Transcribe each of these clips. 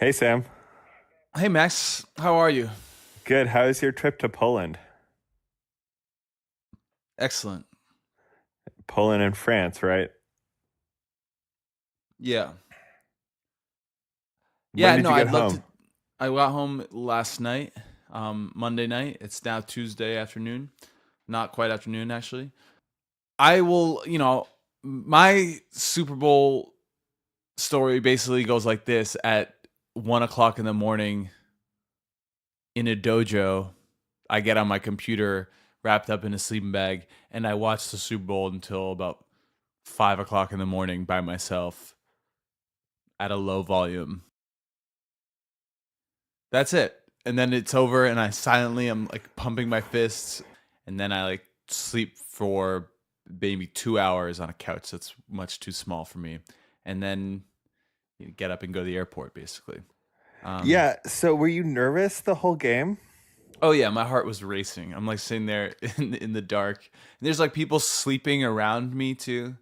Hey Sam, Hey Max, how are you? good. How was your trip to Poland? Excellent. Poland and France, right? Yeah. When Yeah, did no, you get I'd love home? to. I got home last night, Monday night. It's now Tuesday afternoon. Not quite afternoon, actually. I will, my Super Bowl story basically goes like this: at 1 o'clock in the morning in a dojo, I get on my computer wrapped up in a sleeping bag and I watch the Super Bowl until about 5 o'clock in the morning by myself at a low volume. That's it. And then it's over and I'm like pumping my fists and then I like sleep for maybe 2 hours on a couch that's much too small for me. And then get up and go to the airport basically. Um Yeah, so were you nervous the whole game? oh yeah, my heart was racing. I'm like sitting there in the dark. And there's like people sleeping around me too.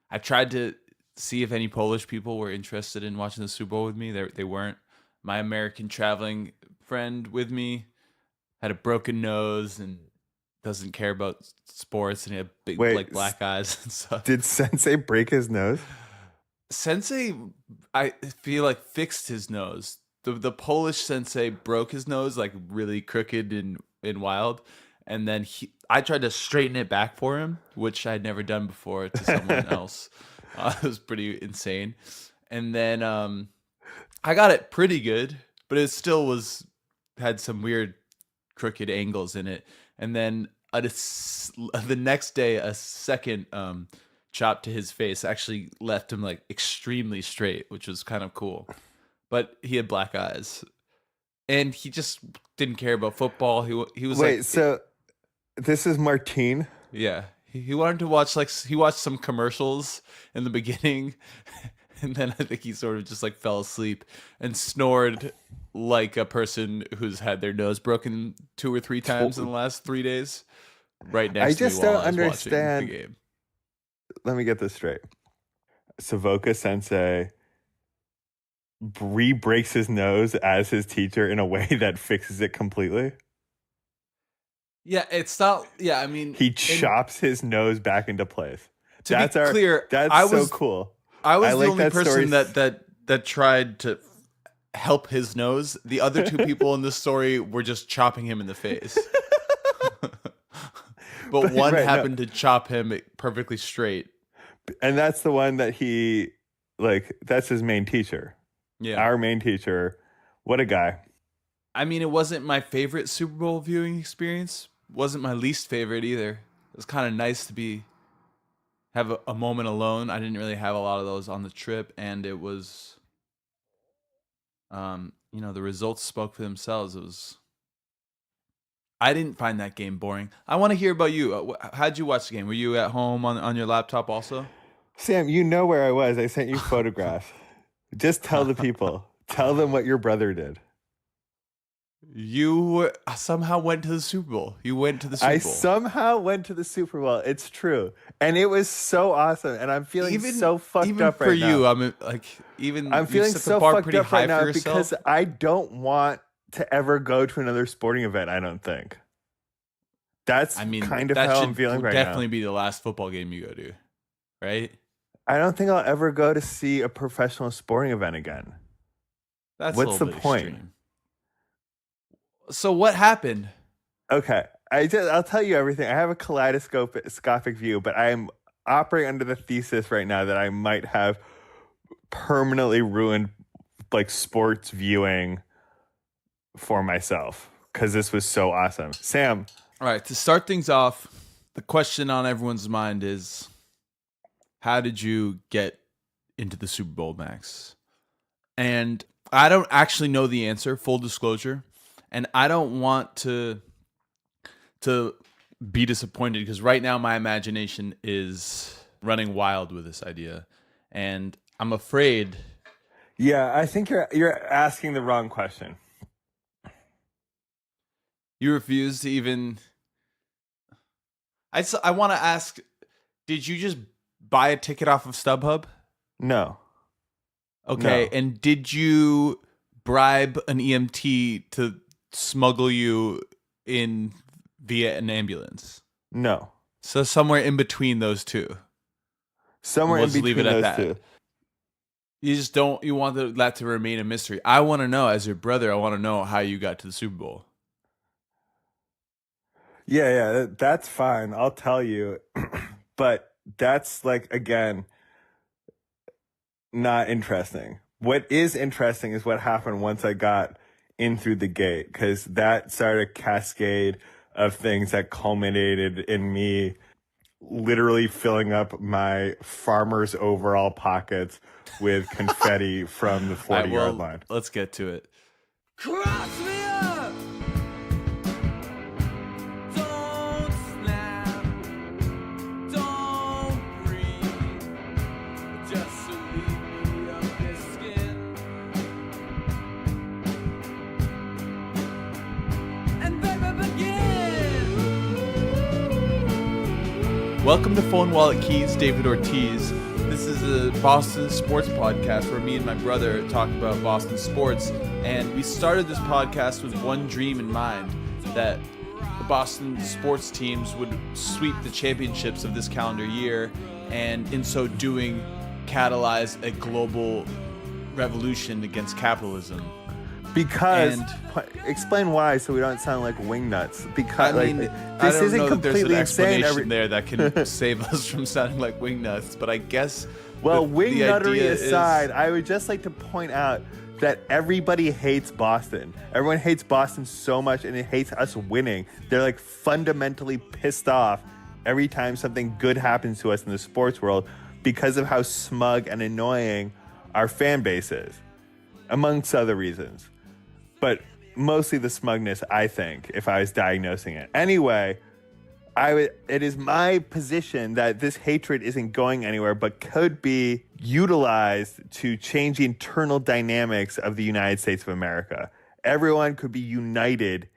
I tried to see if any Polish people were interested in watching the Super Bowl with me. They weren't. My American traveling friend with me had a broken nose and doesn't care about sports, and he had big Wait, like black eyes and stuff. did Sensei break his nose? Sensei, I feel like fixed his nose. The Polish sensei broke his nose like really crooked and wild, and then I tried to straighten it back for him, which I'd never done before to someone else. It was pretty insane, and then I got it pretty good, but it still was had some weird crooked angles in it. And then the next day, a second chop to his face actually left him like extremely straight, which was kind of cool. But he had black eyes, and he just didn't care about football. He was Wait, like, so this is Martine? yeah, he wanted to watch like he watched some commercials in the beginning, and then I think he sort of just like fell asleep and snored like a person who's had their nose broken 2 or 3 times in the To- last 3 days, right I next to me just while don't I was watching the understand. game. Let me get this straight. Savoka Sensei re-breaks his nose as his teacher in a way that fixes it completely. Yeah, it's not. Yeah, I mean, He and chops his nose back into place. to be That's our clear, that's so cool. I I was the like only that story. person that tried to help his nose. The other two people in this story were just chopping him in the face. But But one right, no. happened to chop him perfectly straight. And that's the one that he like that's his main teacher. Yeah. Our main teacher. What a guy. I mean, it wasn't my favorite Super Bowl viewing experience. Wasn't my least favorite either. It was kind of nice to be have a moment alone. I didn't really have a lot of those on the trip, and it was, the results spoke for themselves. It was. I didn't find that game boring. I want to hear about you. How'd you watch the game? Were you at home on your laptop also? Sam, you know where I was. I sent you photographs. Just tell the people. Tell them what your brother did. You somehow went to the Super Bowl. You went to the I Super Bowl. somehow went to the Super Bowl. It's true. And it was so awesome. And I'm feeling Even so fucked even up for right you, now. I'm like even I'm you feeling set the so bar fucked pretty up right high for now because yourself. I don't want to ever go to another sporting event, I don't think. That's I mean, kind of that how I'm should feeling right now. definitely be the last football game you go to, right? I don't think I'll ever go to see a professional sporting event again. That's a What's little the bit point? extreme. So what happened? Okay, I'll tell you everything. I have a kaleidoscopic view, but I'm operating under the thesis right now that I might have permanently ruined like sports viewing for myself because this was so awesome. Sam, All right, to start things off, the question on everyone's mind is how did you get into the Super Bowl, Max? And I don't actually know the answer, full disclosure. And I don't want to be disappointed because right now my imagination is running wild with this idea. And I'm afraid yeah, I think you're asking the wrong question. you refuse to even I want to ask, did you just buy a ticket off of StubHub? No, Okay, no, and did you bribe an EMT to smuggle you in via an ambulance? No. So somewhere in between those two. Somewhere We'll in just leave between it at those that. two. You just don't. You want that to remain a mystery. I want to know, as your brother, I want to know how you got to the Super Bowl. Yeah, that's fine. I'll tell you. But that's like, again, not interesting. What is interesting is what happened once I got in through the gate, because that started a cascade of things that culminated in me literally filling up my farmer's overall pockets with confetti from the 40-yard line. Let's get to it. Cross me up! Don't snap. Don't breathe. Just leave me up this skin. And then begin. Welcome to Phone Wallet Keys, David Ortiz. This is a Boston sports podcast where me and my brother talk about Boston sports. And we started this podcast with one dream in mind, that the Boston sports teams would sweep the championships of this calendar year, and in so doing, catalyze a global revolution against capitalism. Because, explain why, so we don't sound like wingnuts. Because this isn't completely insane. There that can save us from sounding like wingnutts, but I guess. Well, wingnuttery aside, I would just like to point out that everybody hates Boston. Everyone hates Boston so much, and it hates us winning. They're like fundamentally pissed off every time something good happens to us in the sports world because of how smug and annoying our fan base is, amongst other reasons. But mostly the smugness, I think, if I was diagnosing it. Anyway, it is my position that this hatred isn't going anywhere, but could be utilized to change the internal dynamics of the United States of America. Everyone could be united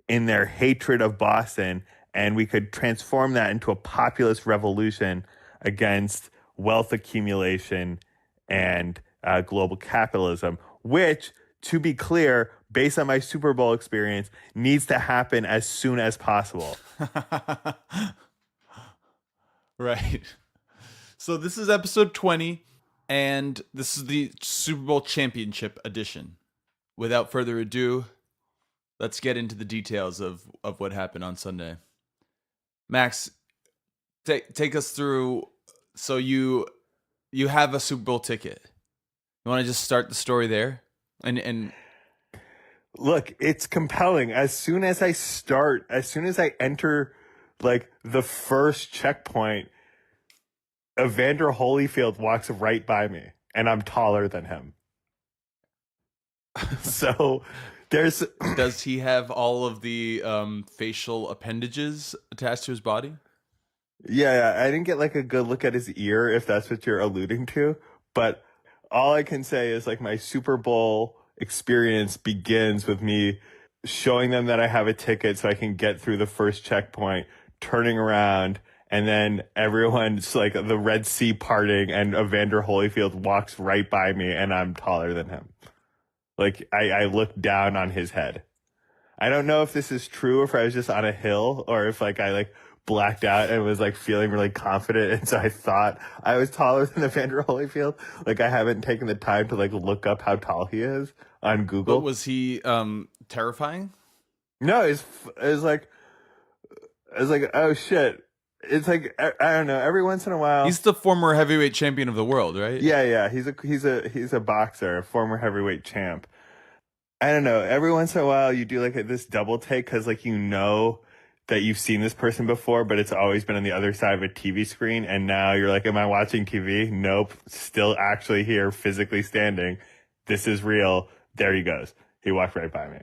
in their hatred of Boston, and we could transform that into a populist revolution against wealth accumulation and global capitalism, which, to be clear, based on my Super Bowl experience, needs to happen as soon as possible. Right. So this is episode 20, and this is the Super Bowl Championship edition. Without further ado, let's get into the details of what happened on Sunday. Max, take us through. So you have a Super Bowl ticket. You want to just start the story there? And look, it's compelling. As soon as I enter like the first checkpoint, Evander Holyfield walks right by me, and I'm taller than him. So does he have all of the facial appendages attached to his body? Yeah, I didn't get like a good look at his ear, if that's what you're alluding to, but all I can say is like my Super Bowl experience begins with me showing them that I have a ticket so I can get through the first checkpoint, turning around, and then everyone's like the Red Sea parting, and Evander Holyfield walks right by me, and I'm taller than him. Like I look down on his head. I don't know if this is true, or if I was just on a hill, or if like I like blacked out and was like feeling really confident, and so I thought I was taller than Evander Holyfield. Like I haven't taken the time to like look up how tall he is on Google. But was he terrifying? No, it was like oh shit. It's like I don't know. Every once in a while, he's the former heavyweight champion of the world, right? Yeah. He's a boxer, a former heavyweight champ. I don't know. Every once in a while, you do like this double take because like you know that you've seen this person before, but it's always been on the other side of a TV screen, and now you're like, am I watching TV? Nope. Still actually here, physically standing. This is real. There he goes. He walked right by me.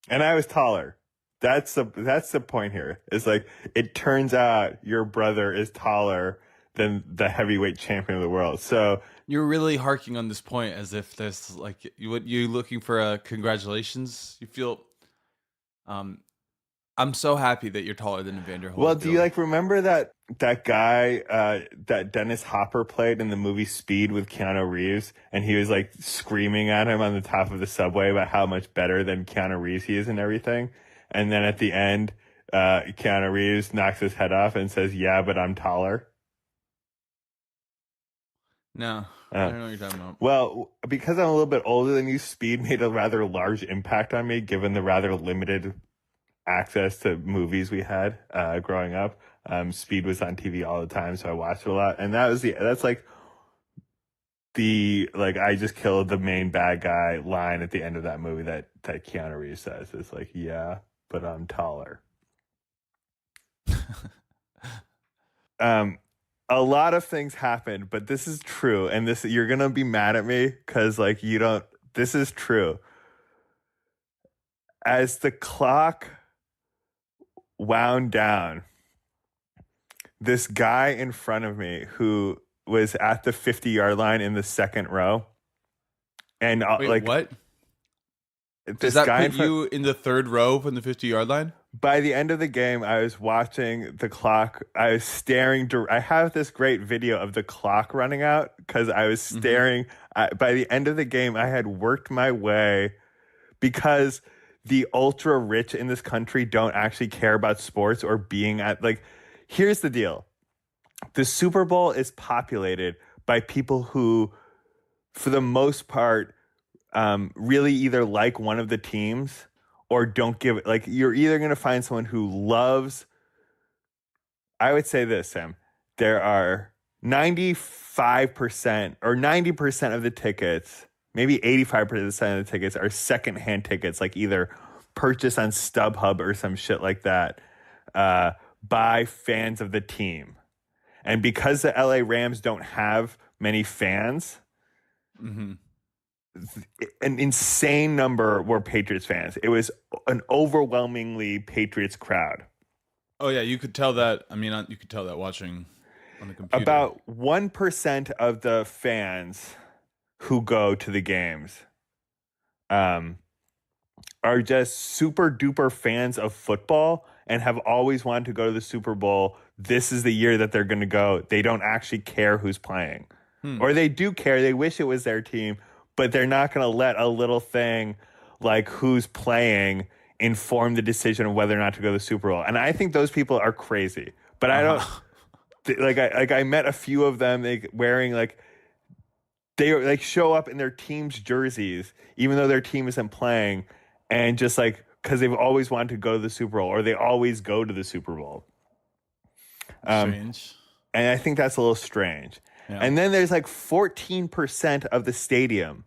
And I was taller. That's the point here. It's like, it turns out your brother is taller than the heavyweight champion of the world. So you're really harking on this point as if there's like you looking for a congratulations. You feel I'm so happy that you're taller than Evander Well, do you Holyfield. like remember that guy that Dennis Hopper played in the movie Speed with Keanu Reeves, and he was like screaming at him on the top of the subway about how much better than Keanu Reeves he is and everything, and then at the end, Keanu Reeves knocks his head off and says, "Yeah, but I'm taller." No, I Uh, don't know what you're talking about. well, because I'm a little bit older than you, Speed made a rather large impact on me, given the rather limited access to movies we had growing up. Speed was on TV all the time, so I watched it a lot, and that's like the like I just killed the main bad guy line at the end of that movie that Keanu Reeves says. It's like, yeah, but I'm taller. Um, a lot of things happened, but this is true, and this you're gonna be mad at me because like you don't. This is true. As the clock wound down, this guy in front of me who was at the 50-yard line in the second row, and Wait, like what? Does this that guy put in front. you in the third row from the 50-yard line? By the end of the game, I was watching the clock. I was staring. I have this great video of the clock running out because I was staring. By the end of the game, I had worked my way because the ultra rich in this country don't actually care about sports or being at like. Here's the deal: the Super Bowl is populated by people who, for the most part, really either like one of the teams or don't give it. Like you're either going to find someone who loves. I would say this, Sam. There are 95% or 90% of the tickets, maybe 85% of the tickets are secondhand tickets, like either purchased on StubHub or some shit like that, by fans of the team. And because the LA Rams don't have many fans, Mm-hmm. an insane number were Patriots fans. It was an overwhelmingly Patriots crowd. Oh yeah, you could tell that. I mean, you could tell that watching on the computer. About 1% of the fans who go to the games um, are just super duper fans of football and have always wanted to go to the Super Bowl. This is the year that they're going to go. They don't actually care who's playing. Or they do care. They wish it was their team, but they're not going to let a little thing like who's playing inform the decision of whether or not to go to the Super Bowl. And I think those people are crazy. But I don't I met a few of them wearing like they like show up in their team's jerseys even though their team isn't playing, and just like because they've always wanted to go to the Super Bowl or they always go to the Super Bowl. Strange. And I think that's a little strange. Yeah. And then there's like 14% of the stadium,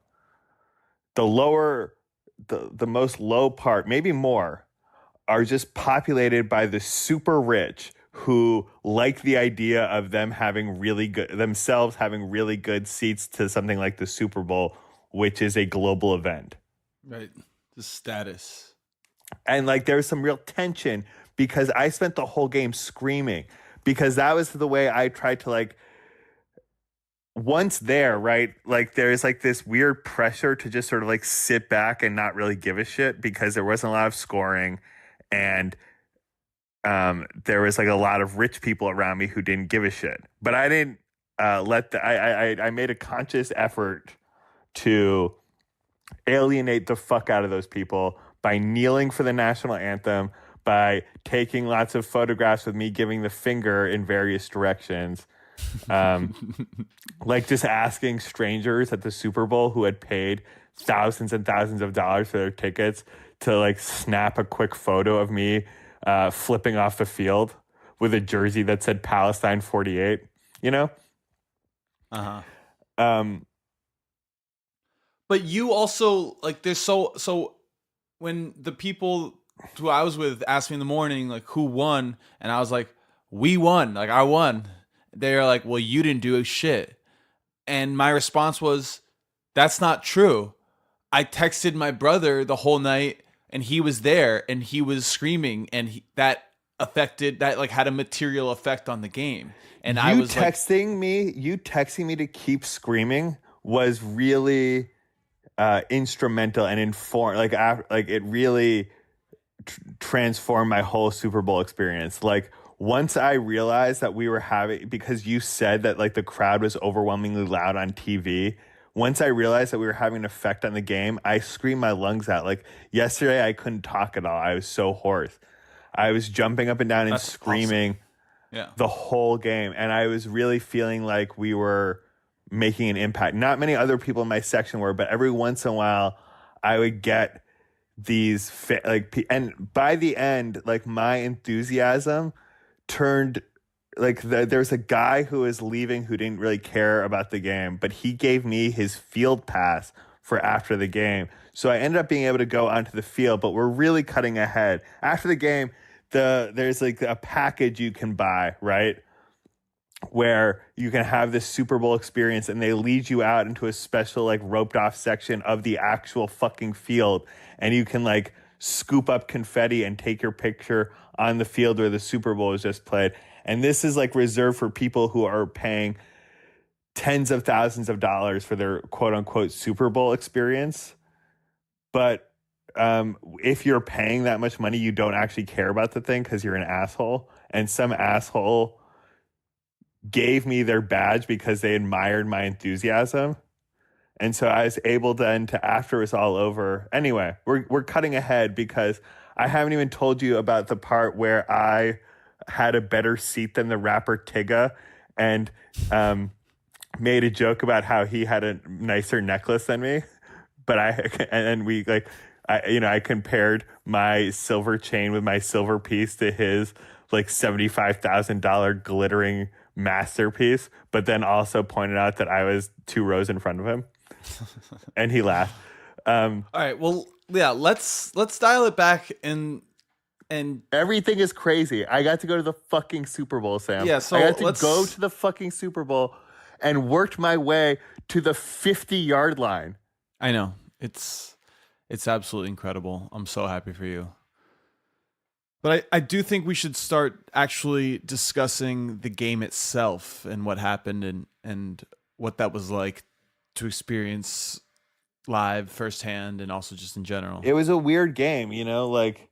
the most low part, maybe more, are just populated by the super rich who like the idea of themselves having really good seats to something like the Super Bowl, which is a global event. Right. The status. And like there's some real tension because I spent the whole game screaming because that was the way I tried to like. Once there, right? Like there's like this weird pressure to just sort of like sit back and not really give a shit because there wasn't a lot of scoring, and there was like a lot of rich people around me who didn't give a shit. But I didn't I made a conscious effort to alienate the fuck out of those people by kneeling for the national anthem, by taking lots of photographs with me giving the finger in various directions. Like just asking strangers at the Super Bowl who had paid thousands and thousands of dollars for their tickets to like snap a quick photo of me flipping off the field with a jersey that said Palestine 48, you know? But you also like there's so when the people who I was with asked me in the morning like who won, and I was like, we won, like I won. They're like, well, you didn't do shit. And my response was, that's not true. I texted my brother the whole night and he was there and he was screaming, and that like had a material effect on the game. And I was texting me to keep screaming was really instrumental and informed. Like it really transformed my whole Super Bowl experience. Like once I realized that we were having, because you said that like the crowd was overwhelmingly loud on TV. Once I realized that we were having an effect on the game, I screamed my lungs out. Like yesterday, I couldn't talk at all. I was so hoarse. I was jumping up and down and That's screaming awesome. Yeah. the whole game. And I was really feeling like we were making an impact. Not many other people in my section were, but every once in a while, I would get these and by the end, like my enthusiasm turned like there's a guy who was leaving who didn't really care about the game, but he gave me his field pass for after the game. So I ended up being able to go onto the field, but we're really cutting ahead. After the game, there's like a package you can buy, right? Where you can have this Super Bowl experience and they lead you out into a special like roped off section of the actual fucking field. And you can like scoop up confetti and take your picture on the field where the Super Bowl was just played. And this is like reserved for people who are paying tens of thousands of dollars for their quote unquote Super Bowl experience. But if you're paying that much money, you don't actually care about the thing because you're an asshole. And some asshole gave me their badge because they admired my enthusiasm. And so I was able then to, after it's all over. Anyway, we're cutting ahead because I haven't even told you about the part where I had a better seat than the rapper Tigga and made a joke about how he had a nicer necklace than me. But I compared my silver chain with my silver piece to his like $75,000 glittering masterpiece, but then also pointed out that I was 2 rows in front of him. And he laughed. All right. Well, yeah, let's dial it back and everything is crazy. I got to go to the fucking Super Bowl, Sam. Yeah, so I got to go to the fucking Super Bowl and worked my way to the 50-yard line. I know. It's absolutely incredible. I'm so happy for you. But I do think we should start actually discussing the game itself and what happened and what that was like to experience live firsthand and also just in general. It was a weird game, like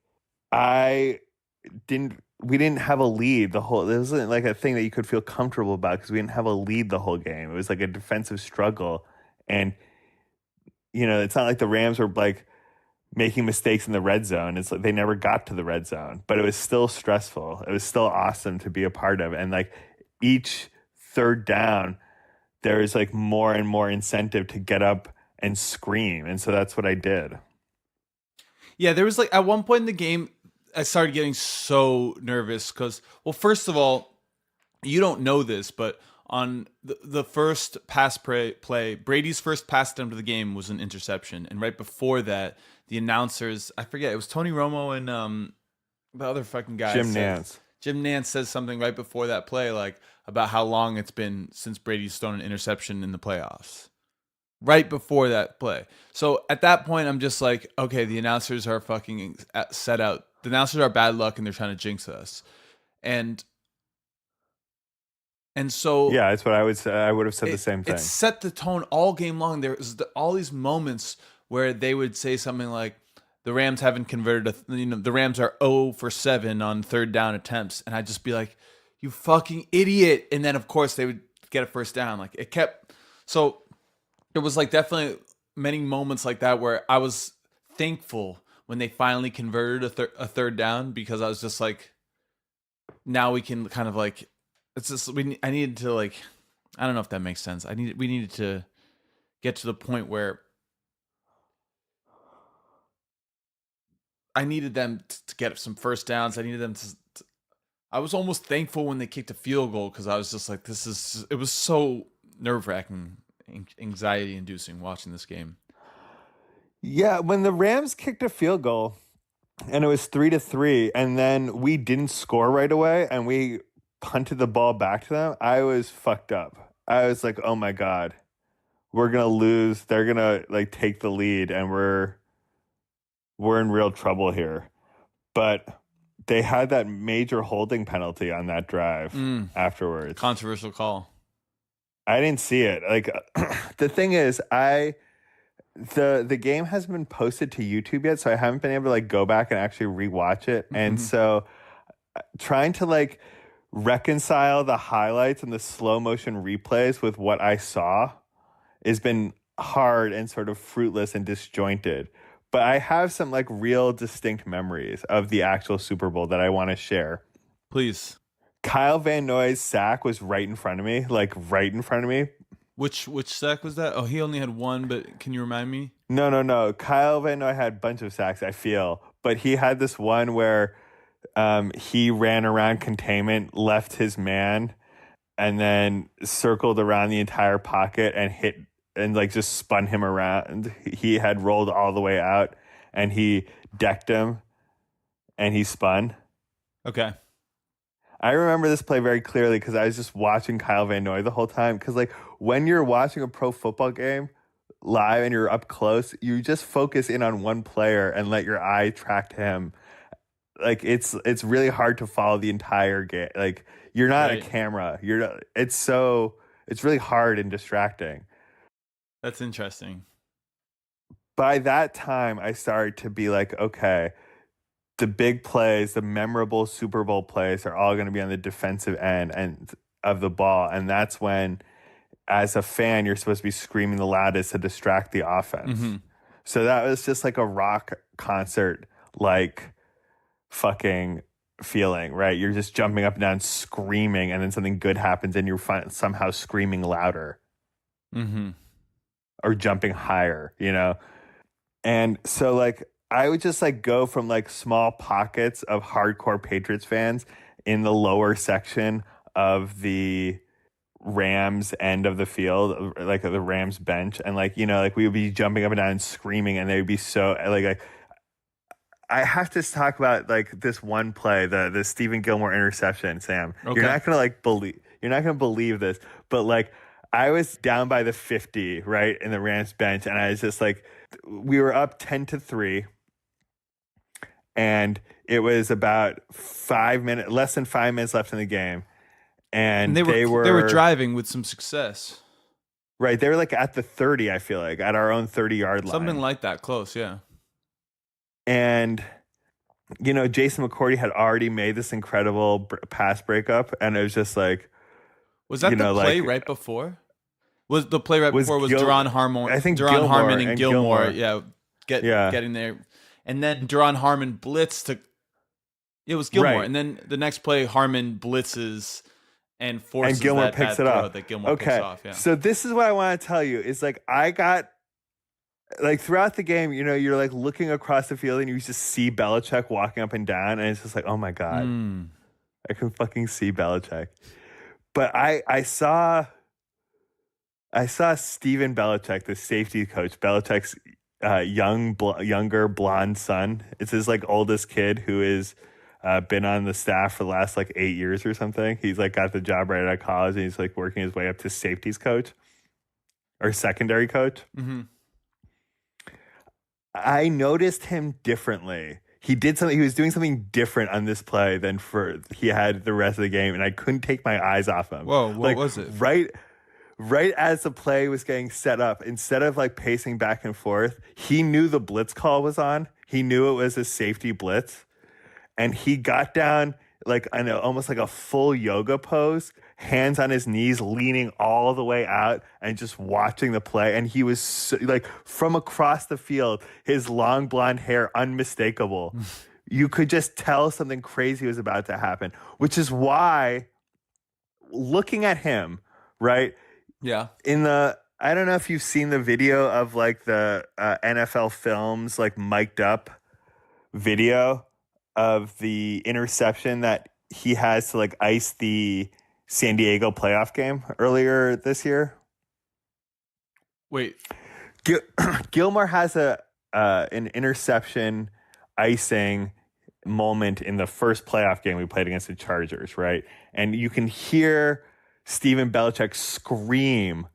we didn't have a lead it wasn't like a thing that you could feel comfortable about because we didn't have a lead the whole game. It was like a defensive struggle. And, it's not like the Rams were like making mistakes in the red zone. It's like they never got to the red zone, but it was still stressful. It was still awesome to be a part of. And like each third down, there is like more and more incentive to get up and scream. And so that's what I did. Yeah, there was like at one point in the game, I started getting so nervous because, well, first of all, you don't know this, but on the first pass play, Brady's first pass attempt of the game was an interception. And right before that, the announcers, I forget, it was Tony Romo and the other fucking guy. Jim Nance says something right before that play, like about how long it's been since Brady's thrown an interception in the playoffs. Right before that play. So at that point, I'm just like, okay, the announcers are fucking set out. The announcers are bad luck and they're trying to jinx us. And so yeah, that's what I would say. I would have said the same thing. It set the tone all game long. There was all these moments where they would say something like, the Rams haven't converted the Rams are 0 for 7 on third down attempts, and I'd just be like, you fucking idiot. And then of course they would get a first down. Like it kept. So there was like definitely many moments like that where I was thankful when they finally converted a third down, because I was just like, now we can kind of like, it's just, I needed to like, I don't know if that makes sense. We needed to get to the point where I needed them to get some first downs. I needed them to I was almost thankful when they kicked a field goal, because I was just like, it was so nerve-wracking, anxiety-inducing watching this game. Yeah, when the Rams kicked a field goal and it was 3-3, and then we didn't score right away and we punted the ball back to them, I was fucked up. I was like, oh my God, we're going to lose. They're going to like take the lead and we're in real trouble here. But they had that major holding penalty on that drive afterwards. Controversial call. I didn't see it. Like the thing is, the game hasn't been posted to YouTube yet, so I haven't been able to like go back and actually rewatch it. And so trying to like reconcile the highlights and the slow motion replays with what I saw has been hard and sort of fruitless and disjointed. But I have some like real distinct memories of the actual Super Bowl that I want to share. Please. Kyle Van Noy's sack was right in front of me, like right in front of me. Which sack was that? Oh, he only had one, but can you remind me? No. Kyle Van Noy had a bunch of sacks, I feel. But he had this one where he ran around containment, left his man, and then circled around the entire pocket and hit and like just spun him around. He had rolled all the way out and he decked him and he spun. Okay. I remember this play very clearly because I was just watching Kyle Van Noy the whole time. Because like when you're watching a pro football game live and you're up close, you just focus in on one player and let your eye track him. Like it's really hard to follow the entire game. Like you're not a camera. It's really hard and distracting. That's interesting. By that time, I started to be like, okay, the big plays, the memorable Super Bowl plays are all going to be on the defensive end of the ball. And that's when, as a fan, you're supposed to be screaming the loudest to distract the offense. Mm-hmm. So that was just like a rock concert, like fucking feeling, right? You're just jumping up and down, screaming, and then something good happens and you're somehow screaming louder. Mm-hmm. Or jumping higher, you know? And so like I would just like go from like small pockets of hardcore Patriots fans in the lower section of the Rams end of the field, like the Rams bench. And like, you know, like we would be jumping up and down and screaming and they would be so like I have to talk about like this one play, the Stephen Gilmore interception, Sam. Okay. You're not gonna believe this, but like I was down by the 50, right, in the Rams bench, and I was just like, we were up 10-3, and it was about less than 5 minutes left in the game, and they were driving with some success. Right, they were like at the 30, I feel like, at our own 30-yard line. Something like that, close, yeah. And, you know, Jason McCourty had already made this incredible pass breakup, and it was just like, was that the play like, right before? Was the play right before was Duron Harmon? I think Duron Harmon and Gilmore. Getting there, and then Duron Harmon blitzed it was Gilmore, right. And then the next play Harmon blitzes and forces and Gilmore that picks it up. That Gilmore picks off. Yeah. So this is what I want to tell you is like I got like throughout the game, you know, you're like looking across the field and you just see Belichick walking up and down, and it's just like, oh my god, I can fucking see Belichick. But I saw Steven Belichick, the safety coach, Belichick's younger blonde son. It's his like oldest kid who is been on the staff for the last like 8 years or something. He's like got the job right out of college and he's like working his way up to safeties coach or secondary coach. Mm-hmm. I noticed him differently. He was doing something different on this play than he had the rest of the game, and I couldn't take my eyes off him. Whoa, what was it? Right as the play was getting set up, instead of like pacing back and forth, he knew the blitz call was on. He knew it was a safety blitz, and he got down like almost like a full yoga pose, hands on his knees, leaning all the way out and just watching the play. And he was so, like from across the field, his long blonde hair unmistakable. You could just tell something crazy was about to happen, which is why looking at him, right? Yeah. I don't know if you've seen the video of like the NFL Films, like mic'd up video of the interception that he has to like ice the San Diego playoff game earlier this year. Wait, Gilmore has an interception icing moment in the first playoff game we played against the Chargers, right? And you can hear Steven Belichick scream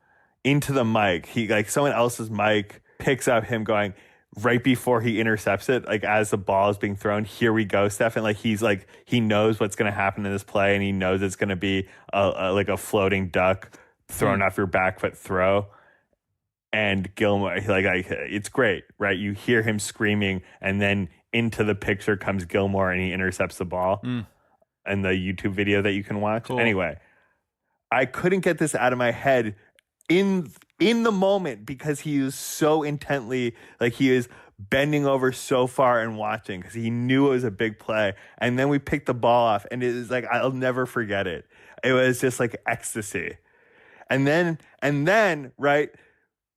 into the mic. He like someone else's mic picks up him going right before he intercepts it, like as the ball is being thrown. Here we go, Stefan. Like he knows what's going to happen in this play, and he knows it's going to be like a floating duck thrown off your back foot throw. and Gilmore, like it's great, right? You hear him screaming, and then into the picture comes Gilmore, and he intercepts the ball. And the YouTube video that you can watch. Cool. Anyway, I couldn't get this out of my head in the moment because he was so intently, like he was bending over so far and watching because he knew it was a big play. And then we picked the ball off, and it was like, I'll never forget it. It was just like ecstasy. And then, right?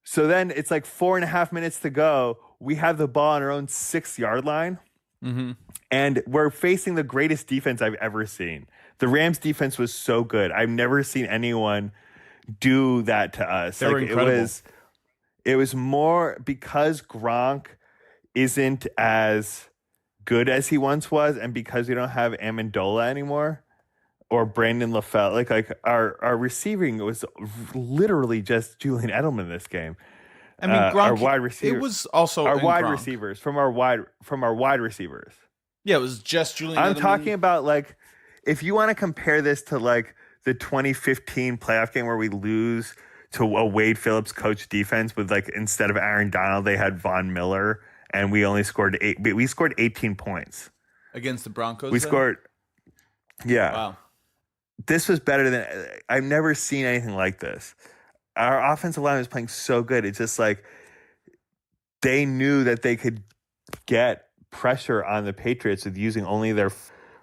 So then it's like 4.5 minutes to go. We have the ball on our own 6-yard line. And we're facing the greatest defense I've ever seen. The Rams defense was so good. I've never seen anyone do that to us. They were incredible. It was more because Gronk isn't as good as he once was, and because we don't have Amendola anymore or Brandon LaFell. Like our receiving was literally just Julian Edelman this game. I mean, Gronk, our wide receiver. It was also our wide Gronk. receivers from our wide receivers. Yeah, it was just Julian I'm Edelman. talking about, like, if you want to compare this to like the 2015 playoff game where we lose to a Wade Phillips coach defense with, like, instead of Aaron Donald they had Von Miller, and we only scored 18 points against the Broncos. We scored. Yeah. Wow. This was better than I've never seen anything like this. Our offensive line was playing so good. It's just like they knew that they could get pressure on the Patriots with using only their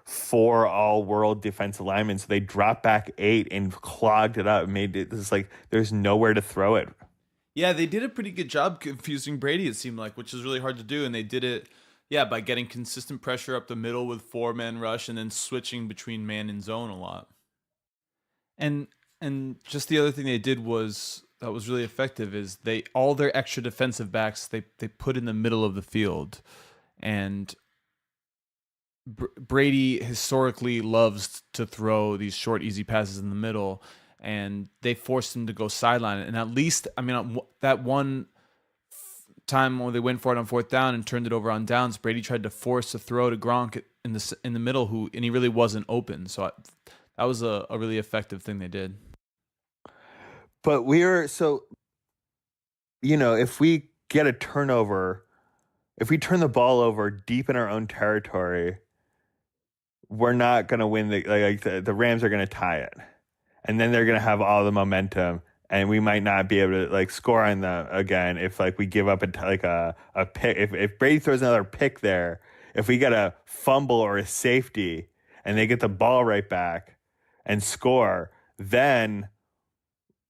4 all-world defensive linemen. So they dropped back 8 and clogged it up. Made it just like there's nowhere to throw it. Yeah, they did a pretty good job confusing Brady, it seemed like, which is really hard to do. And they did it, by getting consistent pressure up the middle with 4-man rush and then switching between man and zone a lot. And just the other thing they did that was really effective is all their extra defensive backs they put in the middle of the field. And Brady historically loves to throw these short, easy passes in the middle, and they forced him to go sideline. And at least, I mean, that one time when they went for it on 4th down and turned it over on downs, Brady tried to force a throw to Gronk in the middle, and he really wasn't open. So that was a really effective thing they did. But if we get a turnover, if we turn the ball over deep in our own territory, we're not going to win. The Rams are going to tie it. And then they're going to have all the momentum, and we might not be able to score on them again if we give up a pick. If Brady throws another pick there, if we get a fumble or a safety and they get the ball right back and score, then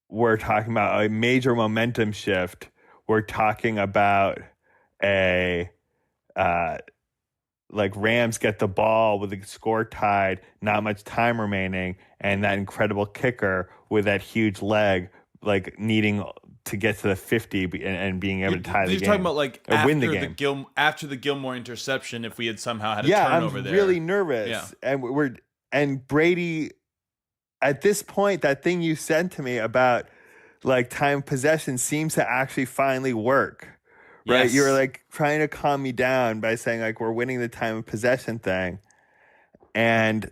we're talking about a major momentum shift. We're talking about Rams get the ball with the score tied, not much time remaining, and that incredible kicker with that huge leg, needing to get to the 50 and being able to tie the game. You're talking about or win the game. After the Gilmore interception, if we had somehow had a turnover there. Yeah, I'm really nervous. Yeah. And Brady, at this point, that thing you sent to me about time possession seems to actually finally work. Right, yes. You were trying to calm me down by saying we're winning the time of possession thing, and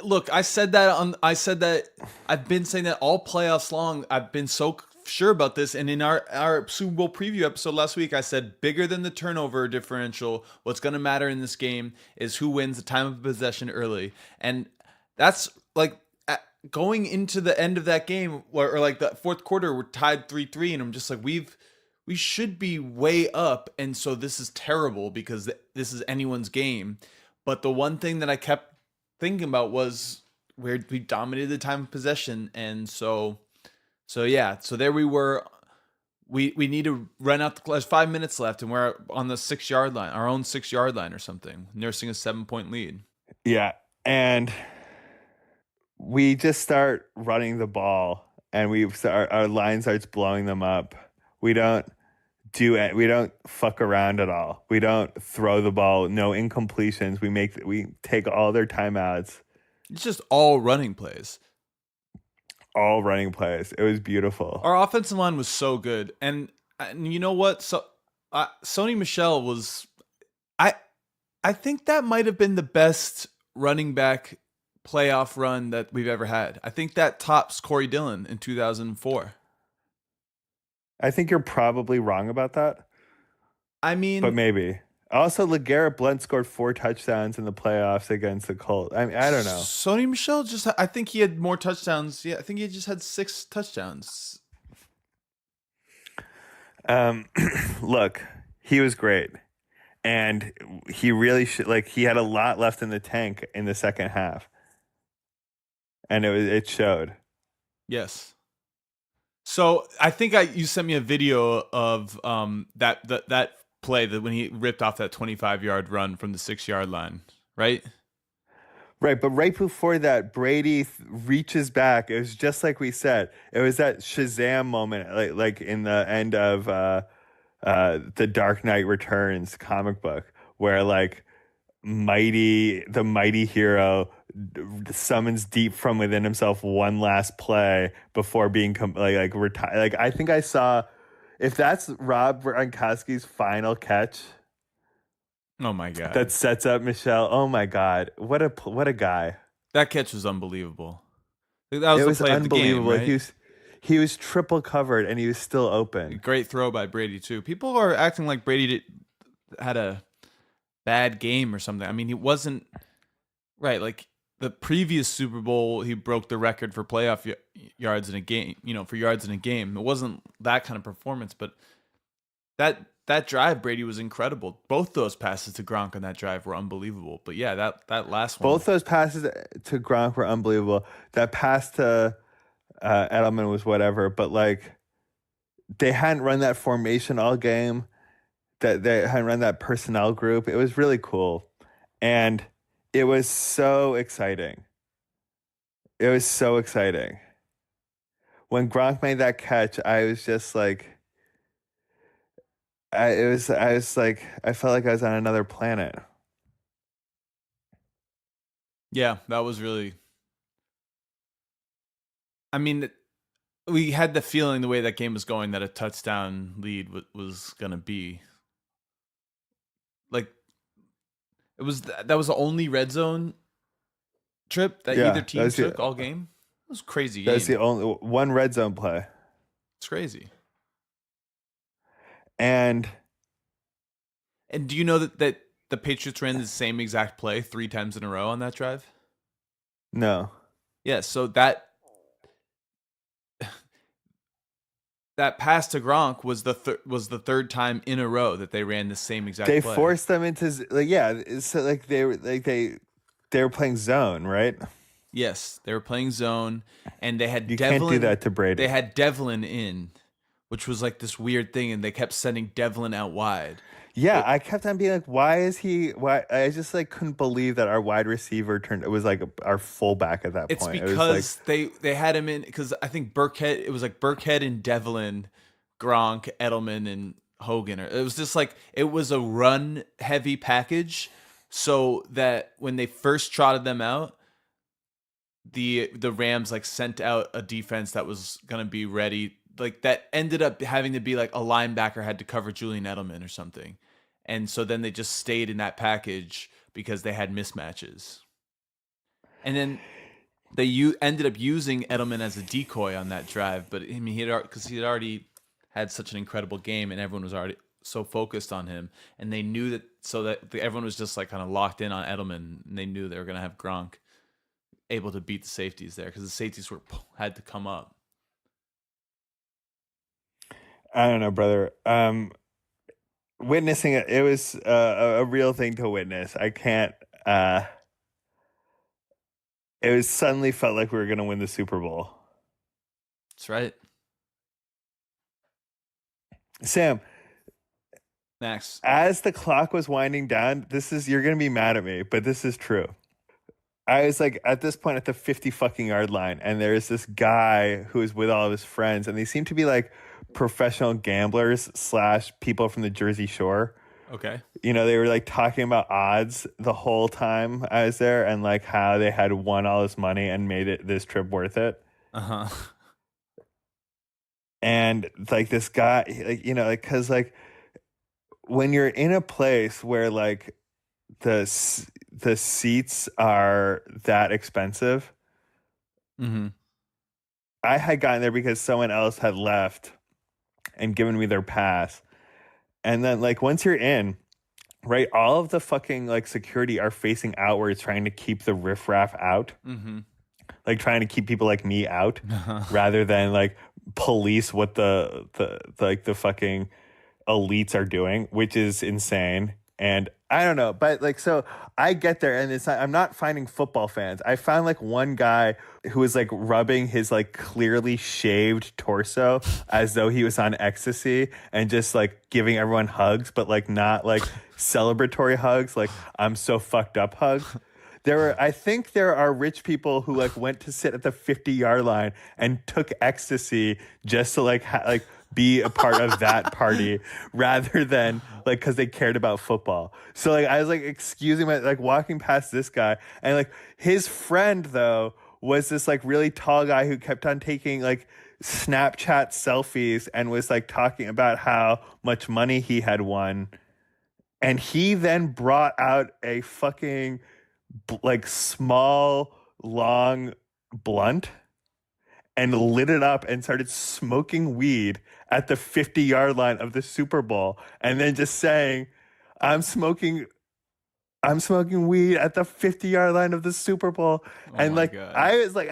look, I said that I've been saying that all playoffs long. I've been so sure about this, and in our Super Bowl preview episode last week, I said bigger than the turnover differential, what's going to matter in this game is who wins the time of possession early, and that's going into the end of that game, or the fourth quarter, we're tied 3-3, and I'm just we should be way up, and so this is terrible because this is anyone's game. But the one thing that I kept thinking about was where we dominated the time of possession, and so there we were. We need to run out there's 5 minutes left, and we're on the 6-yard line, our own 6-yard line or something, nursing a 7-point lead. Yeah, and we just start running the ball, and our line starts blowing them up. We don't fuck around at all. We don't throw the ball. No incompletions. We take all their timeouts. It's just all running plays. All running plays. It was beautiful. Our offensive line was so good, and you know what? So Sony Michel was. I think that might have been the best running back playoff run that we've ever had. I think that tops Corey Dillon in 2004. I think you're probably wrong about that, I but mean, maybe. Also, LeGarrette Blount scored 4 touchdowns in the playoffs against the Colts. I mean, I don't know. Sony Michel just, I think he had more touchdowns. Yeah, I think he just had 6 touchdowns. Um, look, he was great, and he really like he had a lot left in the tank in the second half, and it showed. Yes. So I think you sent me a video of that play that when he ripped off that 25-yard run from the 6-yard line, right? Right, but right before that, Brady reaches back. It was just like we said. It was that Shazam moment, like in the end of the Dark Knight Returns comic book, where like the mighty hero summons deep from within himself one last play before being like retired. Like I think I saw, if that's Rob Gronkowski's final catch Oh my god. that sets up Michelle. Oh my God, what a guy! That catch was unbelievable. That was It the was play of the game, unbelievable. right? He was triple covered and he was still open. Great throw by Brady too. People are acting like Brady had a bad game or something. I mean, he wasn't right. Like the previous Super Bowl, he broke the record for playoff yards in a game. For yards in a game. It wasn't that kind of performance, but that drive, Brady was incredible. Both those passes to Gronk on that drive were unbelievable. But yeah, that last one. Both those passes to Gronk were unbelievable. That pass to Edelman was whatever, but like they hadn't run that formation all game. That they hadn't run that personnel group. It was really cool, and it was so exciting. It was so exciting. When Gronk made that catch, I was just like, I was like, I felt like I was on another planet. Yeah, that was really. I mean, we had the feeling the way that game was going that a touchdown lead was gonna be. Like that was the only red zone trip that either Yeah, team took all game. It was a crazy game. that's the only one red zone play, It's crazy. and do you know that the Patriots ran the same exact play 3 times in a row on that drive? no. Yeah, so that pass to Gronk was the third time in a row that they ran the same exact They play. forced them into so like they were playing zone, right? Yes, they were playing zone, and they had You Devlin. can't do that to Brady. They had Devlin in, which was like this weird thing, and they kept sending Devlin out wide. Yeah, I kept on being like, why is he? Why? I just like couldn't believe that our wide receiver it was like our fullback at that It's point. because It was like, they had him in because I think Burkhead. It was like Burkhead and Devlin, Gronk, Edelman, and Hogan. It was just like it was a run heavy package, so that when they first trotted them out, the Rams like sent out a defense that was gonna be ready. Like that ended up having to be like a linebacker had to cover Julian Edelman or something, and so then they just stayed in that package because they had mismatches, and then they ended up using Edelman as a decoy on that drive. But I mean, he had already had such an incredible game, and everyone was already so focused on him, and they knew that everyone was just like kind of locked in on Edelman, and they knew they were gonna have Gronk able to beat the safeties there because the safeties had to come up. I don't know, brother. Witnessing it was a real thing to witness. I can't. It was suddenly felt like we were going to win the Super Bowl. That's right. Sam, Max, as the clock was winding down, you're going to be mad at me, but this is true. I was like at this point at the 50 fucking yard line, and there's this guy who is with all of his friends, and they seem to be like professional gamblers / people from the Jersey Shore. okay. They were like talking about odds the whole time I was there, and like how they had won all this money and made this trip worth it. Uh-huh. And like this guy, like, because like when you're in a place where like the seats are that expensive, Mm-hmm. I had gotten there because someone else had left, and giving me their pass. And then like once you're in, right, all of the fucking like security are facing outwards trying to keep the riffraff out. Mm-hmm. Like trying to keep people like me out rather than like police what the fucking elites are doing, which is insane. And I don't know, but like, so I get there and it's not, I'm not finding football fans. I found like one guy who was like rubbing his like clearly shaved torso as though he was on ecstasy and just like giving everyone hugs, but like not like celebratory hugs, like I'm so fucked up hugs. I think there are rich people who like went to sit at the 50-yard line and took ecstasy just to like be a part of that party rather than like because they cared about football. So like I was like excusing my like walking past this guy and like his friend though was this like really tall guy who kept on taking like Snapchat selfies and was like talking about how much money he had won. And he then brought out a fucking like small long blunt and lit it up and started smoking weed at the 50-yard line of the Super Bowl and then just saying, I'm smoking weed at the 50-yard line of the Super Bowl. Oh and like God. I was like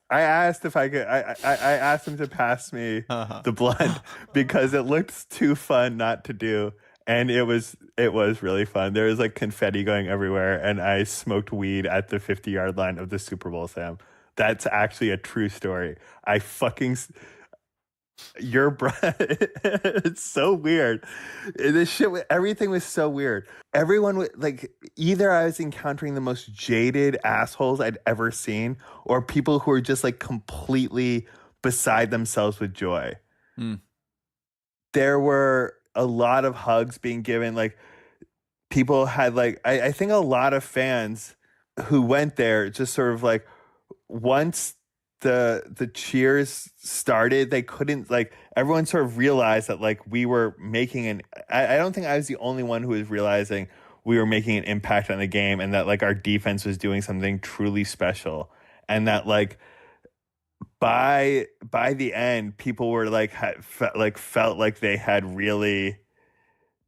I asked if I could I asked him to pass me the blunt because it looked too fun not to do. And it was really fun. There was like confetti going everywhere and I smoked weed at the 50-yard line of the Super Bowl, Sam. That's actually a true story. I fucking it's so weird. This shit, everything was so weird. Everyone was like, either I was encountering the most jaded assholes I'd ever seen, or people who were just like completely beside themselves with joy. There were a lot of hugs being given. Like people had like, I think a lot of fans who went there just sort of like, once the cheers started, they couldn't like, everyone sort of realized that like we were making I don't think I was the only one who was realizing we were making an impact on the game and that like our defense was doing something truly special. And that like by the end, people were like, felt like they had really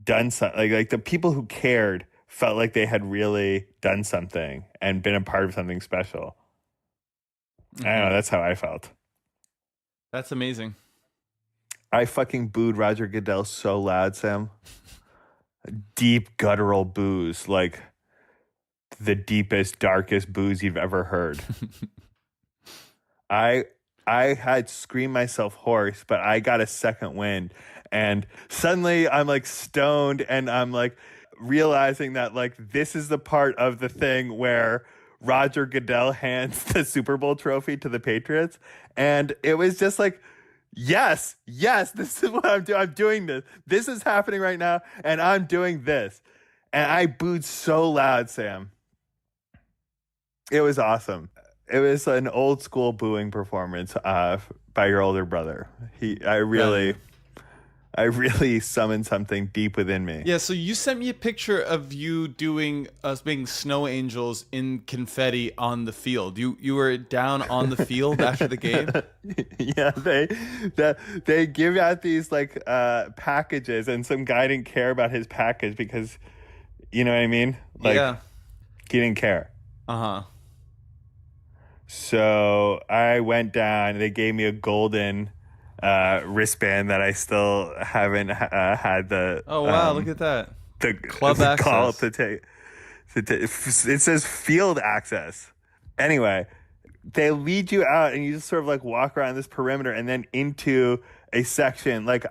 done something. Like the people who cared felt like they had really done something and been a part of something special. I don't know. That's how I felt. That's amazing. I fucking booed Roger Goodell so loud, Sam. Deep guttural boos, like the deepest, darkest boos you've ever heard. I had screamed myself hoarse, but I got a second wind, and suddenly I'm like stoned, and I'm like realizing that like this is the part of the thing where Roger Goodell hands the Super Bowl trophy to the Patriots. And it was just like, yes, this is what I'm doing. I'm doing this. This is happening right now. And I'm doing this. And I booed so loud, Sam. It was awesome. It was an old school booing performance by your older brother. I really summoned something deep within me. Yeah, so you sent me a picture of you doing us being snow angels in confetti on the field. You were down on the field after the game? Yeah, they give out these like packages, and some guy didn't care about his package because, you know what I mean? Like, yeah. He didn't care. Uh-huh. So I went down, they gave me a golden wristband that I still haven't had the. Oh wow! Look at that. The club access. Call to take. It says field access. Anyway, they lead you out, and you just sort of like walk around this perimeter, and then into a section. Like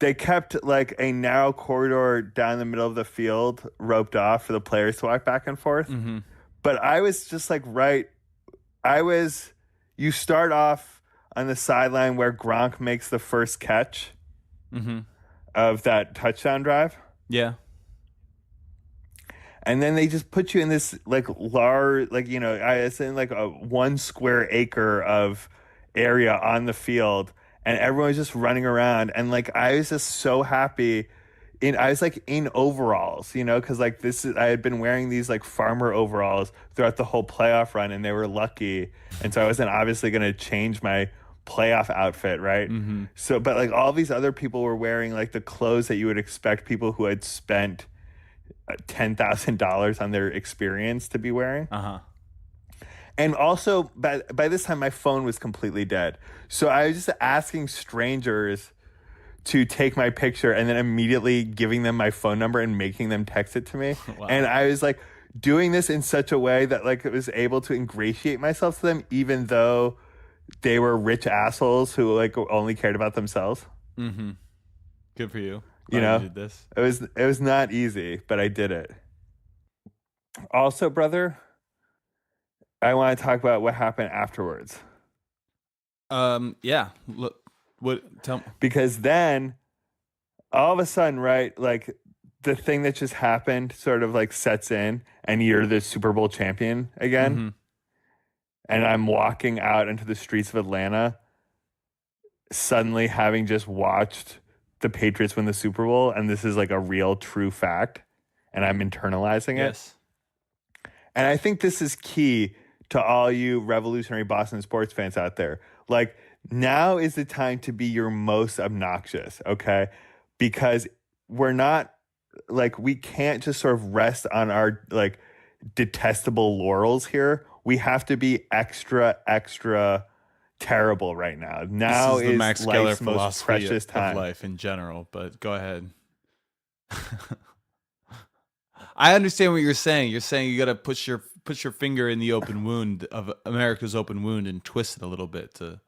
they kept like a narrow corridor down the middle of the field, roped off for the players to walk back and forth. Mm-hmm. But I was just like You start off on the sideline where Gronk makes the first catch of that touchdown drive. Yeah. And then they just put you in this like large, like, you know, it's in like a 1 square acre of area on the field, and everyone's just running around. And like, I was just so happy. I was like in overalls, you know, because like I had been wearing these like farmer overalls throughout the whole playoff run, and they were lucky. And so I wasn't obviously going to change my playoff outfit, right? Mm-hmm. So, but like all these other people were wearing like the clothes that you would expect people who had spent $10,000 on their experience to be wearing. Uh-huh. And also, by this time, my phone was completely dead. So I was just asking strangers to take my picture and then immediately giving them my phone number and making them text it to me. Wow. And I was like doing this in such a way that like it was able to ingratiate myself to them, even though they were rich assholes who like only cared about themselves. Mm-hmm. Good for you. You know, did this. It was not easy, but I did it. Also, brother, I want to talk about what happened afterwards. Yeah. Look, tell me. Because then all of a sudden, right, like the thing that just happened sort of like sets in and you're the Super Bowl champion again. Mm-hmm. And I'm walking out into the streets of Atlanta, suddenly having just watched the Patriots win the Super Bowl. And this is like a real true fact. And I'm internalizing it. Yes. And I think this is key to all you revolutionary Boston sports fans out there. Like, now is the time to be your most obnoxious, okay? Because we're not, like, we can't just sort of rest on our, like, detestable laurels here. We have to be extra, extra terrible right now. Now this is the Max Geller life's most philosophy precious of time. life in general, but go ahead. I understand what you're saying. You're saying you got to push your finger in the open wound of America's open wound and twist it a little bit to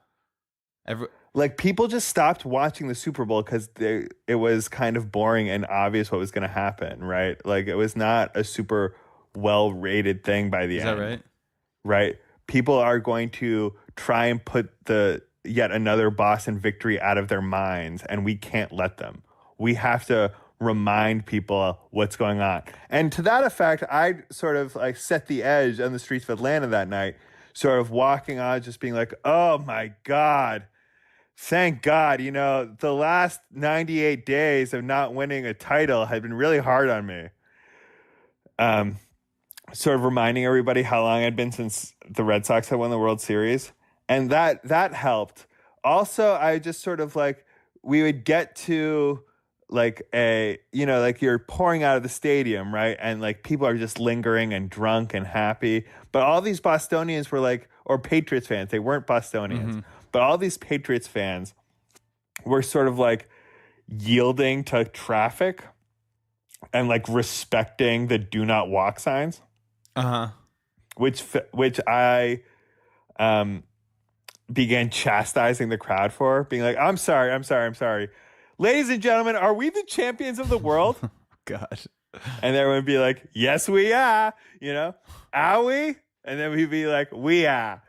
like people just stopped watching the Super Bowl because it was kind of boring and obvious what was going to happen, right? Like it was not a super well rated thing by the end. Is that right? Right. People are going to try and put the yet another Boston victory out of their minds, and we can't let them. We have to remind people what's going on. And to that effect, I sort of like set the edge on the streets of Atlanta that night, sort of walking on, just being like, oh my God, thank God, you know, the last 98 days of not winning a title had been really hard on me. Sort of reminding everybody how long I'd been since the Red Sox had won the World Series. And that helped. Also, I just sort of like, we would get to like like you're pouring out of the stadium, right? And like people are just lingering and drunk and happy. But all these Bostonians were like, or Patriots fans, they weren't Bostonians, Mm-hmm. but all these Patriots fans were sort of like yielding to traffic and like respecting the do not walk signs. Uh-huh. Which I began chastising the crowd for, being like, I'm sorry. Ladies and gentlemen, are we the champions of the world? God. And everyone would be like, yes, we are. You know, are we? And then we'd be like, we are.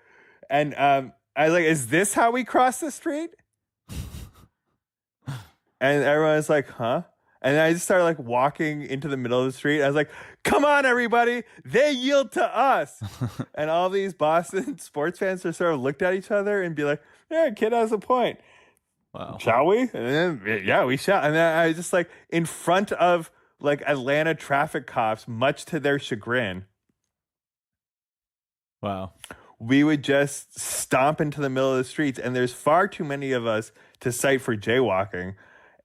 And I was like, is this how we cross the street? And everyone was like, huh? And then I just started like walking into the middle of the street. I was like, come on, everybody. They yield to us. And all these Boston sports fans just sort of looked at each other and be like, yeah, kid has a point. Wow. Shall we? And then, yeah, we shall. And then I was just like in front of like Atlanta traffic cops, much to their chagrin. Wow. We would just stomp into the middle of the streets. And there's far too many of us to cite for jaywalking.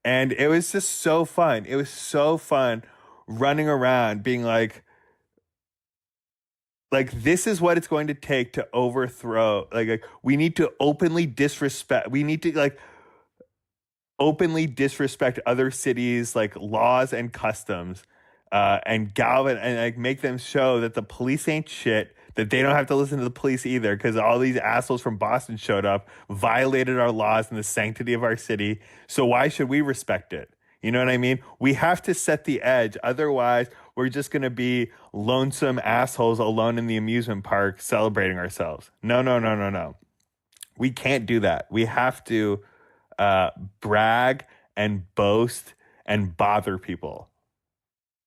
And it was just so fun. It was so fun running around being like this is what it's going to take to overthrow. Like we need to openly disrespect. We need to like openly disrespect other cities' like laws and customs, and like make them show that the police ain't shit. That they don't have to listen to the police either, because all these assholes from Boston showed up, violated our laws and the sanctity of our city. So why should we respect it? You know what I mean? We have to set the edge. Otherwise, we're just going to be lonesome assholes alone in the amusement park celebrating ourselves. No. We can't do that. We have to brag and boast and bother people.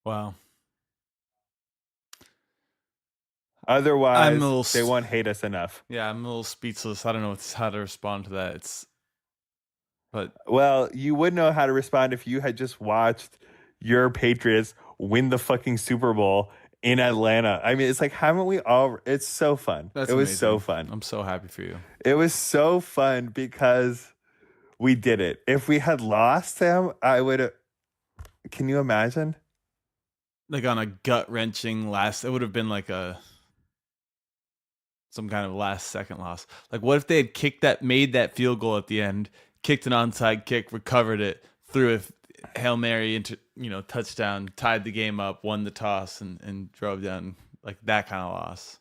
Wow. Otherwise, they won't hate us enough. Yeah, I'm a little speechless. I don't know how to respond to that. Well, you would know how to respond if you had just watched your Patriots win the fucking Super Bowl in Atlanta. I mean, it's like, haven't we all? It's so fun. That's it was amazing. so fun. I'm so happy for you. It was so fun because we did it. If we had lost him, I would. Can you imagine? Like on a gut wrenching last, it would have been like some kind of last second loss. Like what if they had made that field goal at the end, kicked an onside kick, recovered it, threw a Hail Mary into touchdown, tied the game up, won the toss, and drove down, like that kind of loss.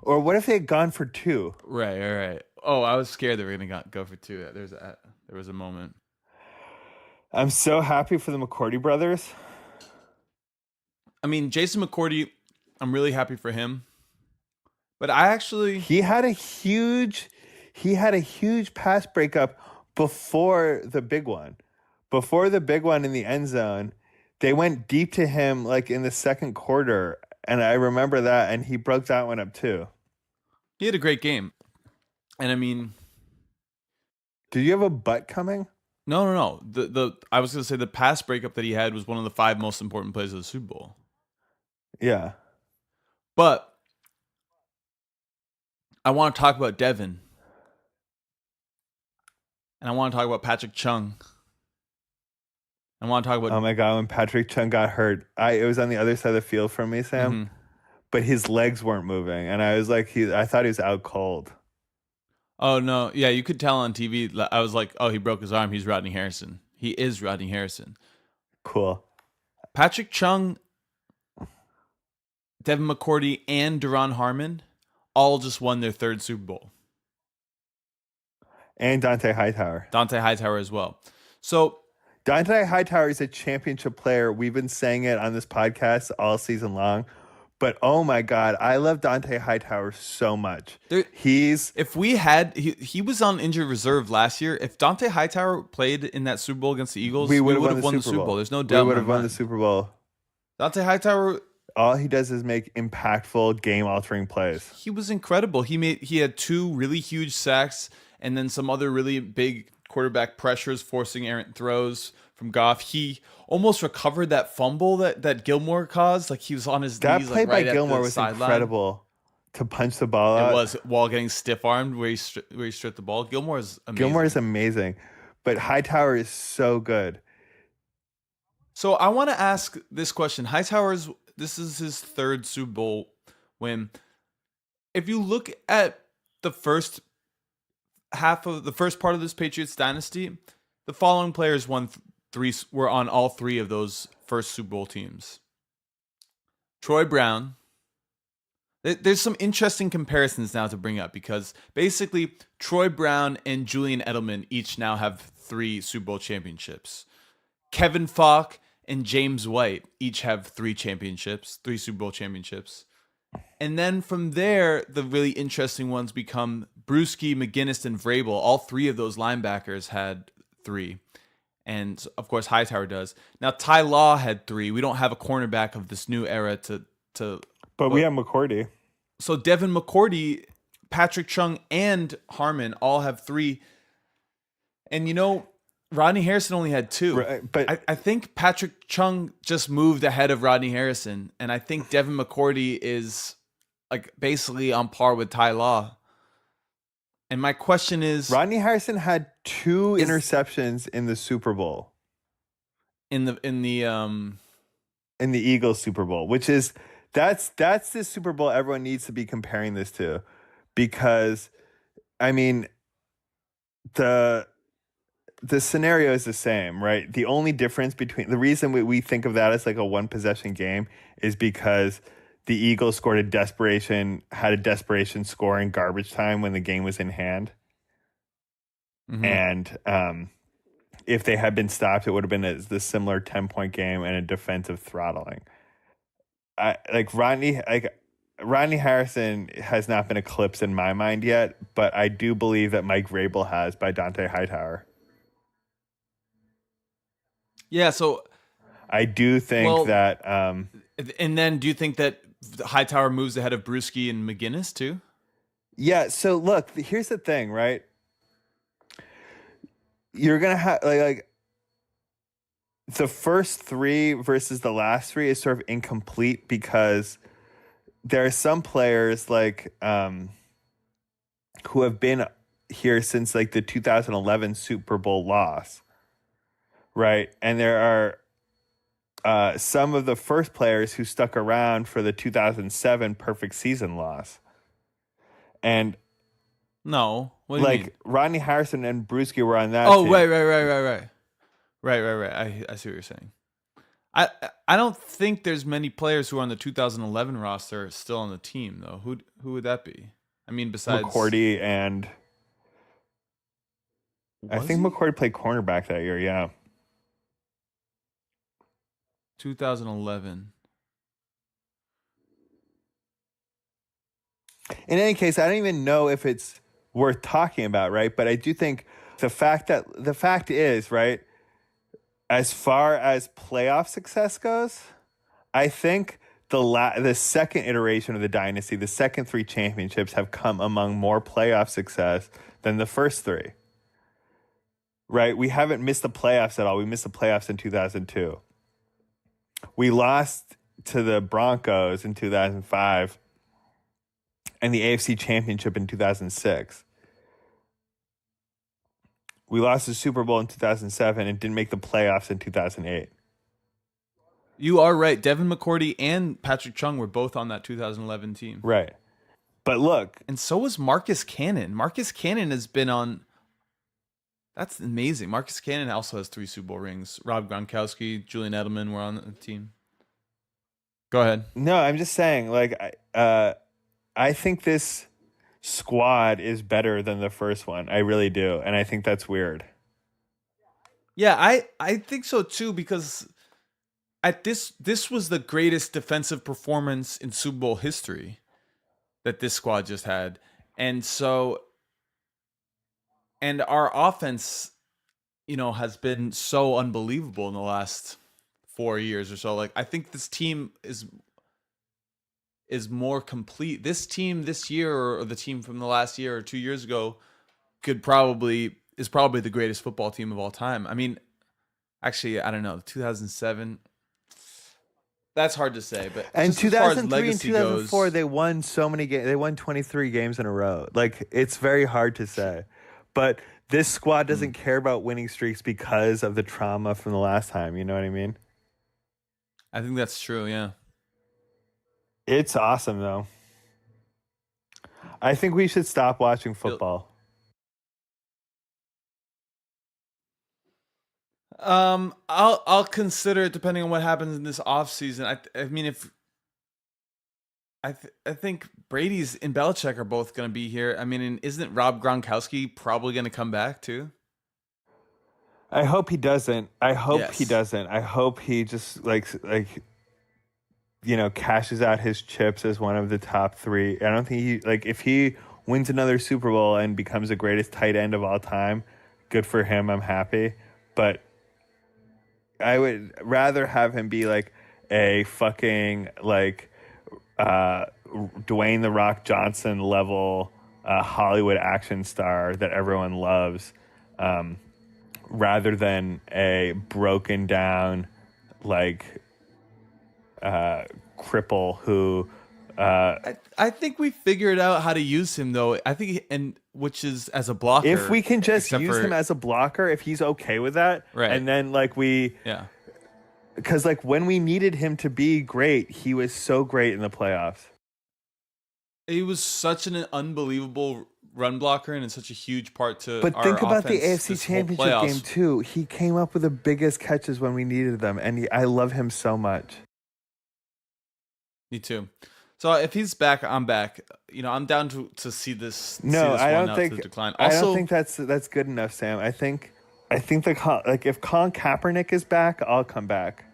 Or what if they had gone for 2? Right. Oh, I was scared they were gonna go for 2. There was a moment. I'm so happy for the McCourty brothers. I mean, Jason McCourty, I'm really happy for him. But he had a huge pass breakup before the big one. Before the big one in the end zone, they went deep to him like in the second quarter, and I remember that, and he broke that one up too. He had a great game. And I mean, did you have a butt coming? No. I was going to say the pass breakup that he had was one of the 5 most important plays of the Super Bowl. Yeah. But I want to talk about Devin. And I want to talk about Patrick Chung. I want to talk about... Oh my God, when Patrick Chung got hurt, it was on the other side of the field from me, Sam. Mm-hmm. But his legs weren't moving. And I was like, I thought he was out cold. Oh, no. Yeah, you could tell on TV. I was like, oh, he broke his arm. He's Rodney Harrison. He is Rodney Harrison. Cool. Patrick Chung, Devin McCourty, and Duron Harmon all just won their 3rd Super Bowl. And Dante Hightower. As well. So Dante Hightower is a championship player. We've been saying it on this podcast all season long. But oh my God, I love Dante Hightower so much. He was on injured reserve last year. If Dante Hightower played in that Super Bowl against the Eagles, we would have won the Super Bowl. There's no doubt. We would have won the Super Bowl. Dante Hightower, all he does is make impactful, game-altering plays. He was incredible. He had 2 really huge sacks and then some other really big quarterback pressures, forcing errant throws from Goff. He almost recovered that fumble that Gilmore caused. Like he was on his knees. That play by Gilmore was sideline. Incredible to punch the ball out. It was, while getting stiff-armed where he stripped the ball. Gilmore is amazing. But Hightower is so good. So I want to ask this question. This is his 3rd Super Bowl win. If you look at the first part of this Patriots dynasty, the following players were on all 3 of those first Super Bowl teams. Troy Brown. There's some interesting comparisons now to bring up because basically Troy Brown and Julian Edelman each now have 3 Super Bowl championships. Kevin Falk and James White each have 3 Super Bowl championships. And then from there, the really interesting ones become Bruschi, McGinnis, and Vrabel. All 3 of those linebackers had 3. And, of course, Hightower does. Now, Ty Law had 3. We don't have a cornerback of this new era But we have McCourty. So Devin McCourty, Patrick Chung, and Harmon all have 3. And, Rodney Harrison only had 2. Right, but I think Patrick Chung just moved ahead of Rodney Harrison. And I think Devin McCourty is like basically on par with Ty Law. And my question is, Rodney Harrison had 2 interceptions in the Super Bowl. In the Eagles Super Bowl, which is that's the Super Bowl everyone needs to be comparing this to, because I mean the scenario is the same, right? The only difference the reason we think of that as like a 1 possession game is because the Eagles had a desperation score in garbage time when the game was in hand. Mm-hmm. And if they had been stopped, it would have been the similar 10-point game and a defensive throttling. Rodney Harrison has not been eclipsed in my mind yet, but I do believe that Mike Vrabel has by Dante Hightower. Yeah, so I do think that. And then, do you think that Hightower moves ahead of Bruschi and McGinnis too? Yeah. So look, here's the thing, right? You're gonna have like the first three versus the last three is sort of incomplete because there are some players like who have been here since like the 2011 Super Bowl loss, right? And there are some of the first players who stuck around for the 2007 perfect season loss. And no, what do you mean? like Rodney Harrison and Brewski were on that Oh, team. right. I see what you're saying. I don't think there's many players who are on the 2011 roster still on the team though. Who would that be? I mean, besides McCourty and I think McCourty played cornerback that year. Yeah, 2011. In any case, I don't even know if it's worth talking about, right? But I do think the fact is, right, as far as playoff success goes, I think the second iteration of the dynasty, the second three championships have come among more playoff success than the first three. Right? We haven't missed the playoffs at all. We missed the playoffs in 2002. We lost to the Broncos in 2005 and the AFC Championship in 2006. We lost the Super Bowl in 2007 and didn't make the playoffs in 2008. You are right. Devin McCourty and Patrick Chung were both on that 2011 team. Right. But look. And so was Marcus Cannon. Marcus Cannon has been on... That's amazing. Marcus Cannon also has 3 Super Bowl rings. Rob Gronkowski, Julian Edelman were on the team. Go ahead. No, I'm just saying, like, I think this squad is better than the first one. I really do. And I think that's weird. Yeah, I think so too, because at this was the greatest defensive performance in Super Bowl history that this squad just had. And so, and our offense, you know, has been so unbelievable in the last 4 years or so. Like, I think this team is more complete. This team this year, or the team from the last year or 2 years ago, is probably the greatest football team of all time. I mean, actually, I don't know. 2007. That's hard to say, but and 2003 and 2004, goes, they won so many games. They won 23 games in a row. Like, it's very hard to say. But this squad doesn't care about winning streaks because of the trauma from the last time. You know what I mean? I think that's true, yeah. It's awesome, though. I think we should stop watching football. I'll consider it depending on what happens in this offseason. I mean, if I think Brady's and Belichick are both going to be here. I mean, and isn't Rob Gronkowski probably going to come back too? I hope he doesn't. I hope he doesn't. I hope he just like you know, cashes out his chips as one of the top 3. I don't think he, like, if he wins another Super Bowl and becomes the greatest tight end of all time, good for him. I'm happy. But I would rather have him be like a fucking like Dwayne The Rock Johnson level Hollywood action star that everyone loves, rather than a broken down like cripple who I think we figured out how to use him though. I think which is as a blocker. If we can just use him as a blocker, if he's okay with that, right? And then like because like when we needed him to be great, he was so great in the playoffs. He was such an unbelievable run blocker and such a huge part to. But think about the AFC Championship game too. He came up with the biggest catches when we needed them, and I love him so much. Me too. So if he's back, I'm back. You know, I'm down to see this. No, I don't think. Decline. Also, I don't think that's good enough, Sam. I think if Colin Kaepernick is back, I'll come back.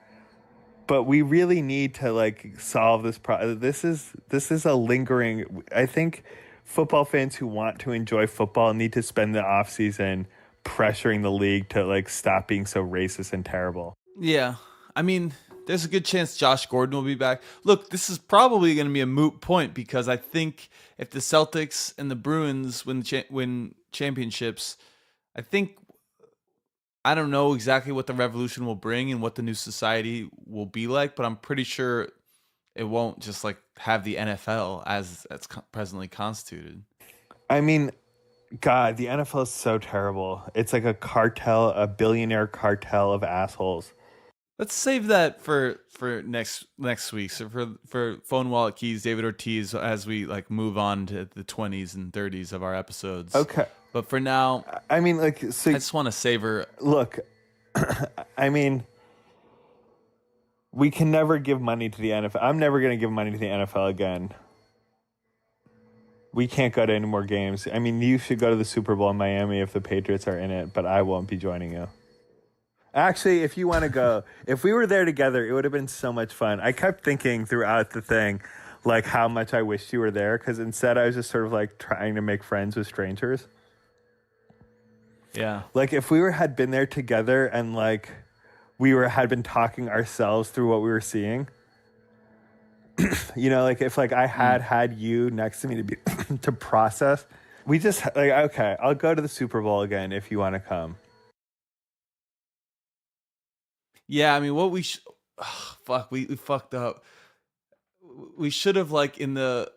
But we really need to like solve this problem. This is a lingering. I think football fans who want to enjoy football need to spend the offseason pressuring the league to like stop being so racist and terrible. Yeah, I mean, there's a good chance Josh Gordon will be back. Look, this is probably going to be a moot point because I think if the Celtics and the Bruins win championships, I think I don't know exactly what the revolution will bring and what the new society will be like, but I'm pretty sure it won't just like have the NFL as it's presently constituted. I mean, God, the NFL is so terrible. It's like a cartel, a billionaire cartel of assholes. Let's save that for next week. So for phone wallet keys, David Ortiz, as we like move on to the 20s and 30s of our episodes. Okay. But for now, I mean, like, so I just want to savor. Look, I mean, we can never give money to the NFL. I'm never going to give money to the NFL again. We can't go to any more games. I mean, you should go to the Super Bowl in Miami if the Patriots are in it, but I won't be joining you. Actually, if you want to go, if we were there together, it would have been so much fun. I kept thinking throughout the thing, like, how much I wished you were there, because instead I was just sort of like trying to make friends with strangers. Yeah. Like, if we had been there together and like had been talking ourselves through what we were seeing, you know, like if like I had you next to me to be to process, we just like, okay, I'll go to the Super Bowl again if you want to come. Yeah, I mean, what we fuck, we fucked up. We should have, like, in the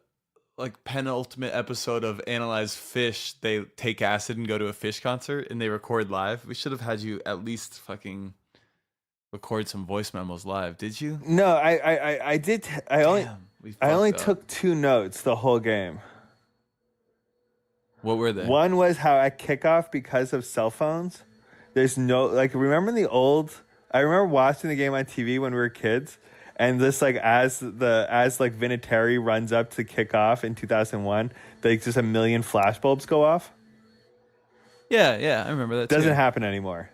like penultimate episode of Analyze Fish, they take acid and go to a Fish concert and they record live. We should have had you at least fucking record some voice memos live. Did you? No, I did. I only took 2 notes the whole game. What were they? One was how at kickoff, because of cell phones, there's no, like, remember I remember watching the game on TV when we were kids, and this, like, as Vinatieri runs up to kick off in 2001, like just a million flashbulbs go off. Yeah, I remember that. Doesn't happen anymore.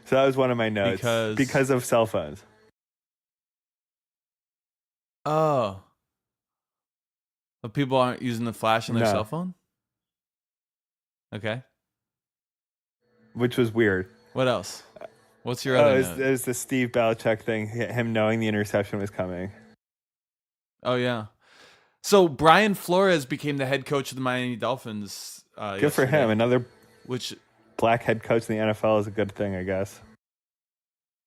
So that was one of my notes. Because of cell phones. Oh. But people aren't using the flash on their cell phone? Okay. Which was weird. What else? What's your other note? It was the Steve Belichick thing, him knowing the interception was coming. Oh, yeah. So Brian Flores became the head coach of the Miami Dolphins. Good for him. Another black head coach in the NFL is a good thing, I guess.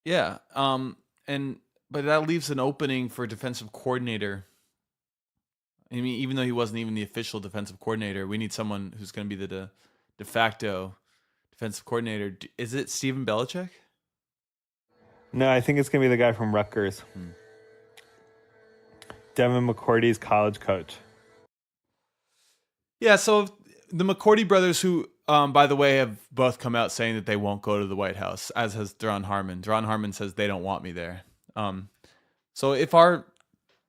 Yeah. But that leaves an opening for defensive coordinator. I mean, even though he wasn't even the official defensive coordinator, we need someone who's going to be the de facto defensive coordinator. Is it Steven Belichick? No, I think it's going to be the guy from Rutgers. Devin McCourty's college coach. Yeah, so the McCourty brothers, who, by the way, have both come out saying that they won't go to the White House, as has Deron Harmon. Deron Harmon says they don't want me there. So if our,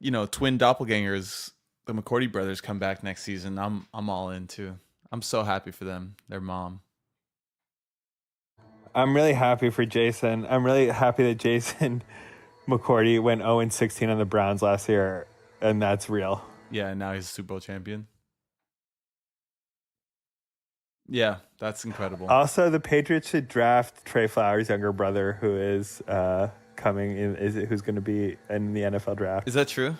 twin doppelgangers, the McCourty brothers, come back next season, I'm all in too. I'm so happy for them, their mom. I'm really happy for Jason. I'm really happy that Jason McCourty went 0-16 on the Browns last year, and that's real. Yeah, and now he's a Super Bowl champion. Yeah, that's incredible. Also, the Patriots should draft Trey Flowers' younger brother, who is coming in. Who's going to be in the NFL draft? Is that true?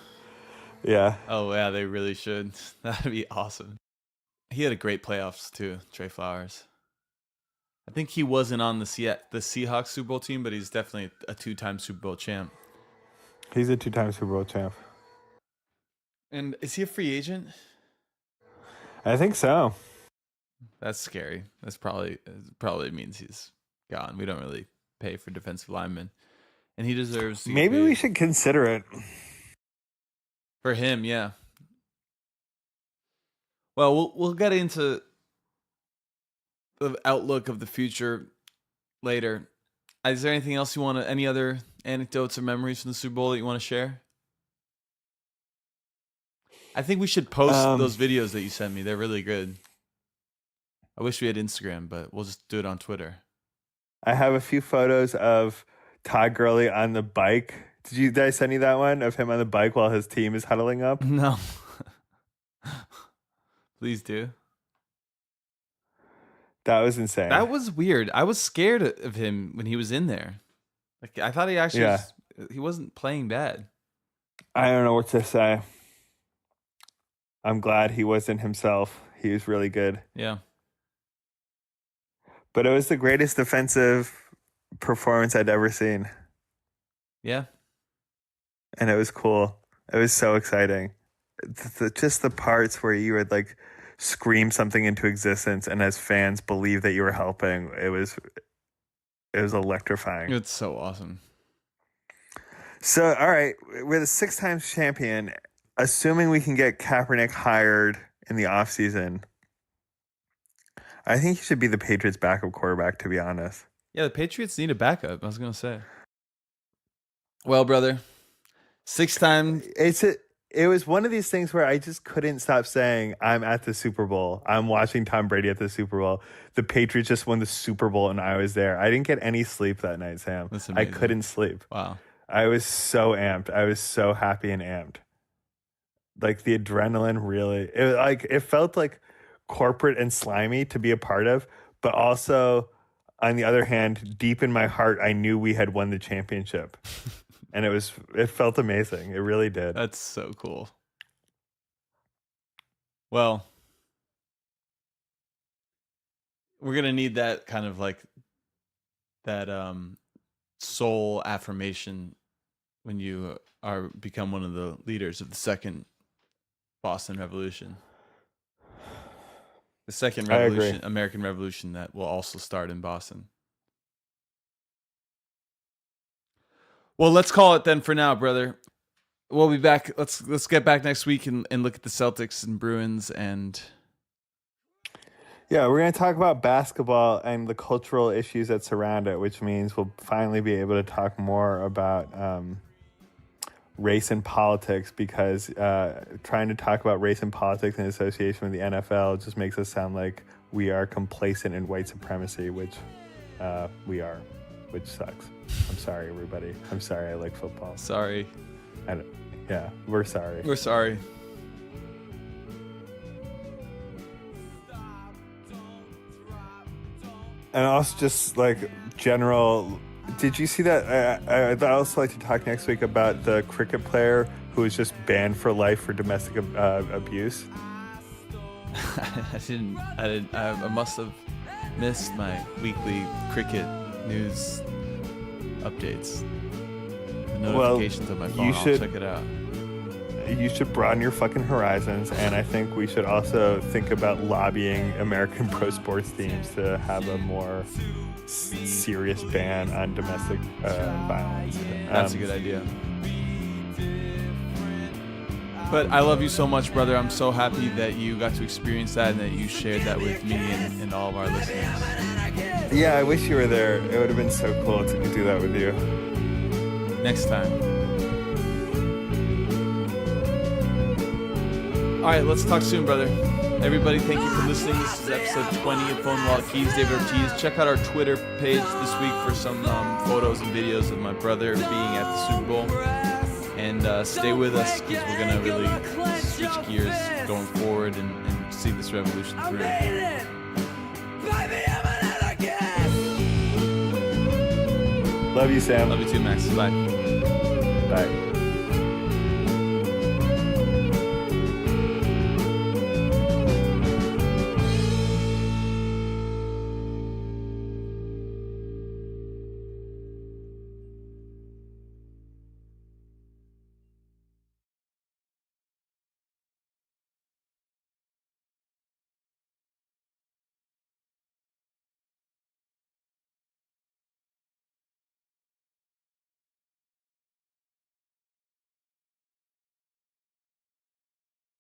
Yeah. Oh yeah, they really should. That'd be awesome. He had a great playoffs too, Trey Flowers. I think he wasn't on the Seahawks Super Bowl team, but he's definitely a 2-time Super Bowl champ. He's a 2-time Super Bowl champ. And is he a free agent? I think so. That's scary. That's probably means he's gone. We don't really pay for defensive linemen, and he deserves. Maybe we should consider it for him. Yeah. Well, we'll get into the outlook of the future later. Is there anything else any other anecdotes or memories from the Super Bowl that you want to share? I think we should post those videos that you sent me. They're really good. I wish we had Instagram, but we'll just do it on Twitter. I have a few photos of Todd Gurley on the bike. Did I send you that one of him on the bike while his team is huddling up? No. Please do. That was insane. That was weird. I was scared of him when he was in there. Like, I thought he actually he wasn't playing bad. I don't know what to say. I'm glad he wasn't himself. He was really good. Yeah. But it was the greatest defensive performance I'd ever seen. Yeah. And it was cool. It was so exciting. Just the parts where you would like scream something into existence, and as fans believe that you were helping, it was electrifying. It's so awesome. So, all right, we're the 6 times champion. Assuming we can get Kaepernick hired in the offseason, I think he should be the Patriots' backup quarterback, to be honest. Yeah, the Patriots need a backup, I was going to say. Well, brother, 6 times. It was one of these things where I just couldn't stop saying, I'm at the Super Bowl. I'm watching Tom Brady at the Super Bowl. The Patriots just won the Super Bowl, and I was there. I didn't get any sleep that night, Sam. I couldn't sleep. Wow. I was so amped. I was so happy and amped. Like, the adrenaline really... It felt like corporate and slimy to be a part of, but also, on the other hand, deep in my heart, I knew we had won the championship. And it felt amazing. It really did. That's so cool. Well, we're going to need that kind of like that soul affirmation when you become one of the leaders of the second Boston Revolution. The second revolution, American Revolution, that will also start in Boston. Well, let's call it then for now, brother. We'll be back. Let's get back next week and look at the Celtics and Bruins and... Yeah, we're going to talk about basketball and the cultural issues that surround it, which means we'll finally be able to talk more about race and politics, because trying to talk about race and politics in association with the NFL just makes us sound like we are complacent in white supremacy, which we are, which sucks. I'm sorry, everybody. I'm sorry I like football. Sorry. Yeah, we're sorry. We're sorry. And also just like general, did you see that? I'd also like to talk next week about the cricket player who was just banned for life for domestic abuse. I didn't. I must have missed my weekly cricket news updates. The notifications on my phone. I'll check it out. You should broaden your fucking horizons, and I think we should also think about lobbying American pro sports teams to have a more serious ban on domestic violence. That's a good idea. But I love you so much, brother. I'm so happy that you got to experience that and that you shared that with me and all of our listeners. Yeah, I wish you were there. It would have been so cool to do that with you. Next time. All right, let's talk soon, brother. Everybody, thank you for listening. This is episode 20 of Phone Wall Keys, David Ortiz. Check out our Twitter page this week for some photos and videos of my brother being at the Super Bowl. And stay with us, because we're going to really switch gears going forward and see this revolution through. Love you, Sam. Love you too, Max. Bye. Bye.